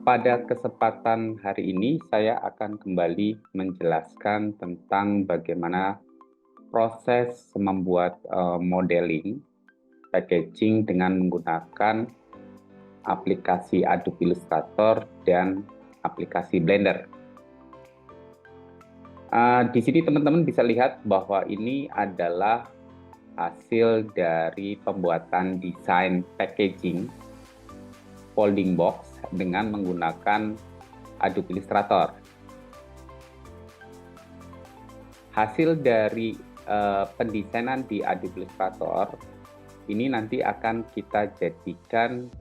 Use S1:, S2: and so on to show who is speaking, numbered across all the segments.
S1: Pada kesempatan hari ini, saya akan kembali menjelaskan tentang bagaimana proses membuat modeling packaging dengan menggunakan aplikasi Adobe Illustrator dan aplikasi Blender. Di sini teman-teman bisa lihat bahwa ini adalah hasil dari pembuatan desain packaging folding box dengan menggunakan Adobe Illustrator. Hasil dari pendesainan di Adobe Illustrator ini nanti akan kita jadikan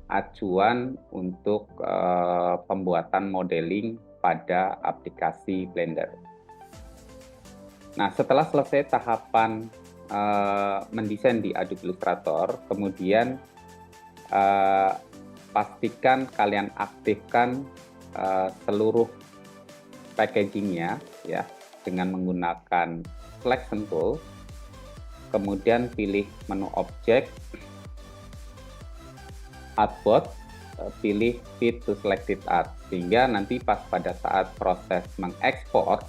S1: acuan untuk pembuatan modeling pada aplikasi Blender. Nah, setelah selesai tahapan mendesain di Adobe Illustrator, kemudian pastikan kalian aktifkan seluruh packagingnya ya dengan menggunakan selection tool, kemudian pilih menu objek, artboard, pilih fit to selected art, sehingga nanti pas pada saat proses mengekspor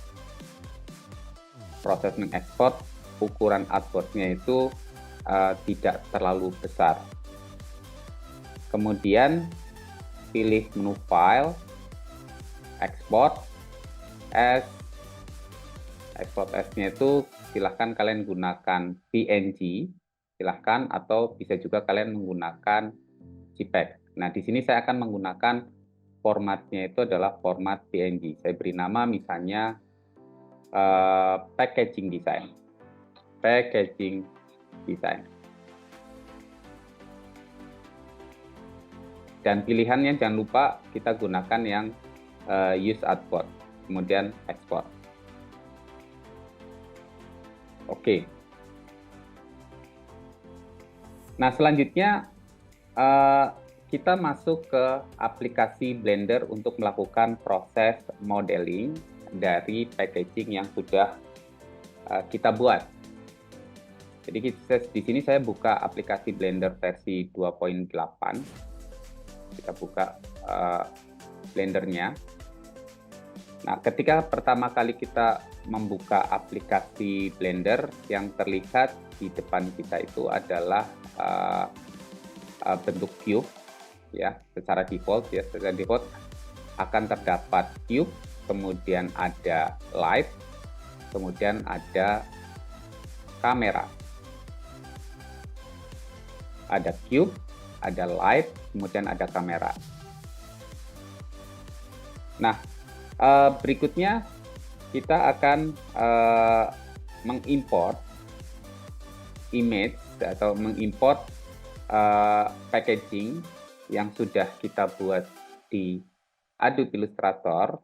S1: ukuran artboardnya itu tidak terlalu besar. Kemudian pilih menu file, export as. Export as-nya itu silahkan kalian gunakan PNG, silahkan, atau bisa juga kalian menggunakan JPEG. Nah, di sini saya akan menggunakan formatnya itu adalah format PNG. Saya beri nama misalnya packaging design. Packaging design. Dan pilihannya jangan lupa kita gunakan yang use artboard, kemudian export. Oke. Nah, selanjutnya kita masuk ke aplikasi Blender untuk melakukan proses modeling dari packaging yang sudah kita buat. Jadi di sini saya buka aplikasi Blender versi 2.8. Kita buka Blendernya. Nah, ketika pertama kali kita membuka aplikasi Blender, yang terlihat di depan kita itu adalah bentuk cube ya, secara default akan terdapat cube, kemudian ada light, kemudian ada kamera. Ada cube, ada light, kemudian ada kamera. Nah, berikutnya kita akan mengimport image atau mengimport packaging yang sudah kita buat di Adobe Illustrator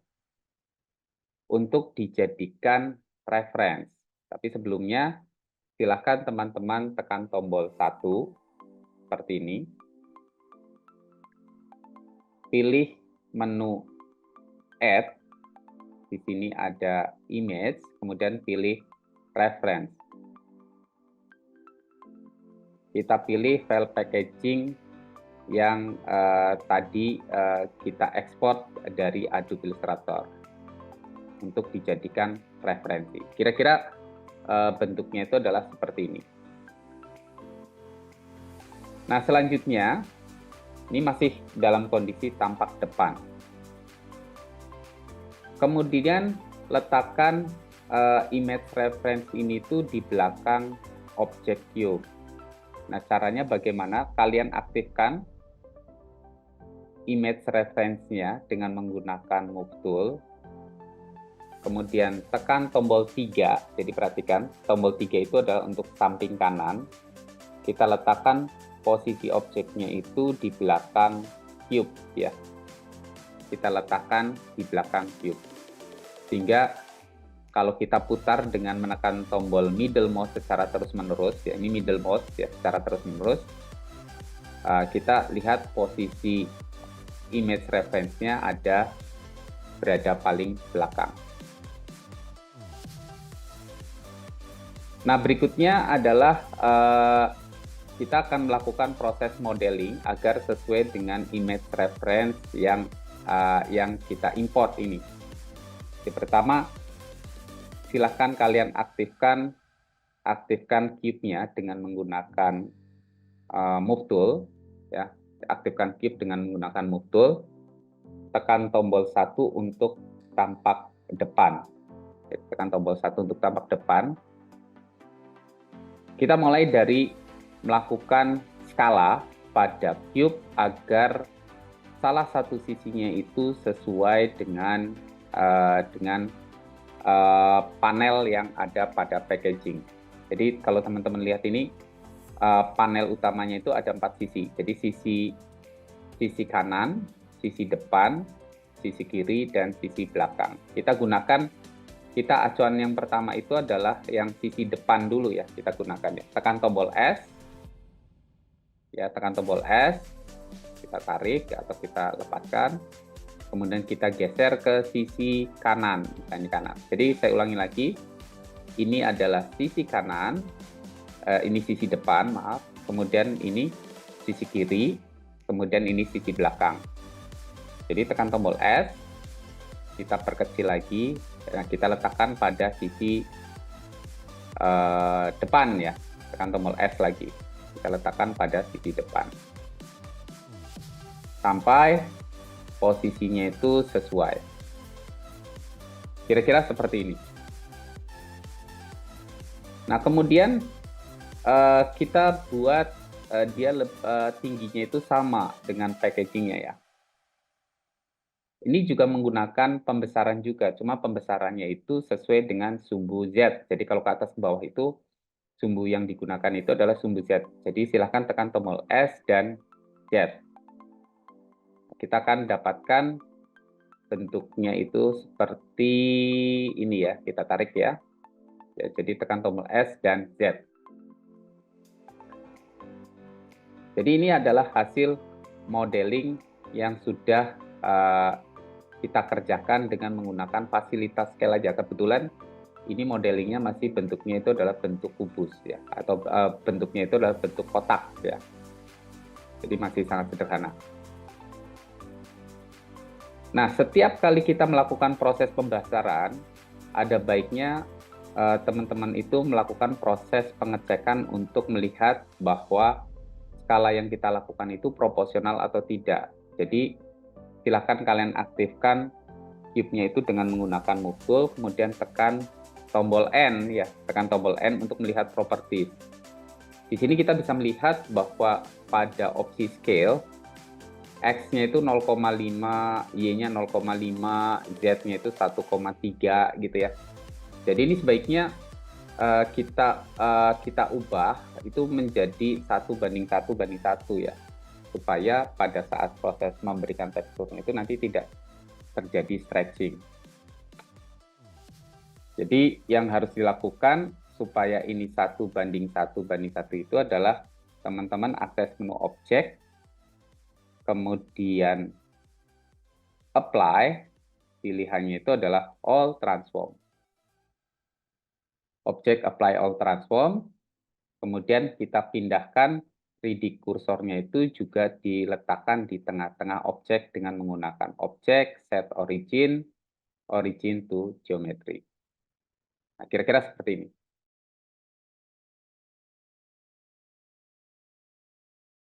S1: untuk dijadikan reference. Tapi sebelumnya silakan teman-teman tekan tombol 1 seperti ini. Pilih menu Add. Di sini ada image, kemudian pilih reference. Kita pilih file packaging yang tadi kita ekspor dari Adobe Illustrator untuk dijadikan referensi. Kira-kira bentuknya itu adalah seperti ini. Nah, selanjutnya ini masih dalam kondisi tampak depan. Kemudian letakkan image reference ini tuh di belakang objek cube. Nah, caranya bagaimana? Kalian aktifkan image reference-nya dengan menggunakan move tool. Kemudian tekan tombol 3. Jadi perhatikan, tombol 3 itu adalah untuk samping kanan. Kita letakkan posisi objeknya itu di belakang cube ya. Kita letakkan di belakang cube. Sehingga kalau kita putar dengan menekan tombol middle mouse secara terus-menerus, ya ini middle mouse ya, secara terus-menerus, kita lihat posisi image reference-nya berada paling belakang. Nah, berikutnya adalah kita akan melakukan proses modeling agar sesuai dengan image reference yang kita import ini. Jadi pertama, silahkan kalian aktifkan cube-nya dengan menggunakan move tool, ya. Aktifkan cube dengan menggunakan move tool. Tekan tombol 1 untuk tampak depan. Tekan tombol 1 untuk tampak depan. Kita mulai dari melakukan skala pada cube agar salah satu sisinya itu sesuai dengan panel yang ada pada packaging. Jadi kalau teman-teman lihat ini, panel utamanya itu ada 4 sisi. Jadi sisi kanan, sisi depan, sisi kiri, dan sisi belakang. Kita acuan yang pertama itu adalah yang sisi depan dulu ya, kita gunakan ya. Tekan tombol S, ya tekan tombol S, kita tarik atau kita lepaskan, kemudian kita geser ke sisi kanan, misalnya kanan. Jadi saya ulangi lagi, ini adalah sisi kanan, ini sisi depan, maaf, kemudian ini sisi kiri, kemudian ini sisi belakang. Jadi tekan tombol S, kita perkecil lagi, nah, kita letakkan pada sisi depan ya, tekan tombol S lagi, kita letakkan pada sisi depan. Sampai posisinya itu sesuai. Kira-kira seperti ini. Nah, kemudian kita buat dia tingginya itu sama dengan packagingnya ya. Ini juga menggunakan pembesaran juga, cuma pembesarannya itu sesuai dengan sumbu Z. Jadi kalau ke atas ke bawah itu, sumbu yang digunakan itu adalah sumbu Z. Jadi silahkan tekan tombol S dan Z. Kita akan dapatkan bentuknya itu seperti ini ya, kita tarik ya. Jadi tekan tombol S dan Z. Jadi ini adalah hasil modeling yang sudah kita kerjakan dengan menggunakan fasilitas scale aja. Kebetulan ini modelingnya masih bentuknya itu adalah bentuk kubus ya, atau bentuknya itu adalah bentuk kotak ya. Jadi masih sangat sederhana. Nah, setiap kali kita melakukan proses pembesaran, ada baiknya teman-teman itu melakukan proses pengecekan untuk melihat bahwa skala yang kita lakukan itu proporsional atau tidak. Jadi silakan kalian aktifkan cube-nya itu dengan menggunakan move tool, kemudian tekan tombol N ya, tekan tombol N untuk melihat properties. Di sini kita bisa melihat bahwa pada opsi scale X-nya itu 0,5, Y-nya 0,5, Z-nya itu 1,3 gitu ya. Jadi ini sebaiknya kita ubah itu menjadi 1:1:1 ya, supaya pada saat proses memberikan teksturnya itu nanti tidak terjadi stretching. Jadi yang harus dilakukan supaya ini 1:1:1 itu adalah teman-teman akses menu objek, kemudian apply, pilihannya itu adalah all transform. Objek apply all transform, kemudian kita pindahkan 3D kursornya itu juga diletakkan di tengah-tengah objek dengan menggunakan objek set origin to geometry. Nah, kira-kira seperti ini.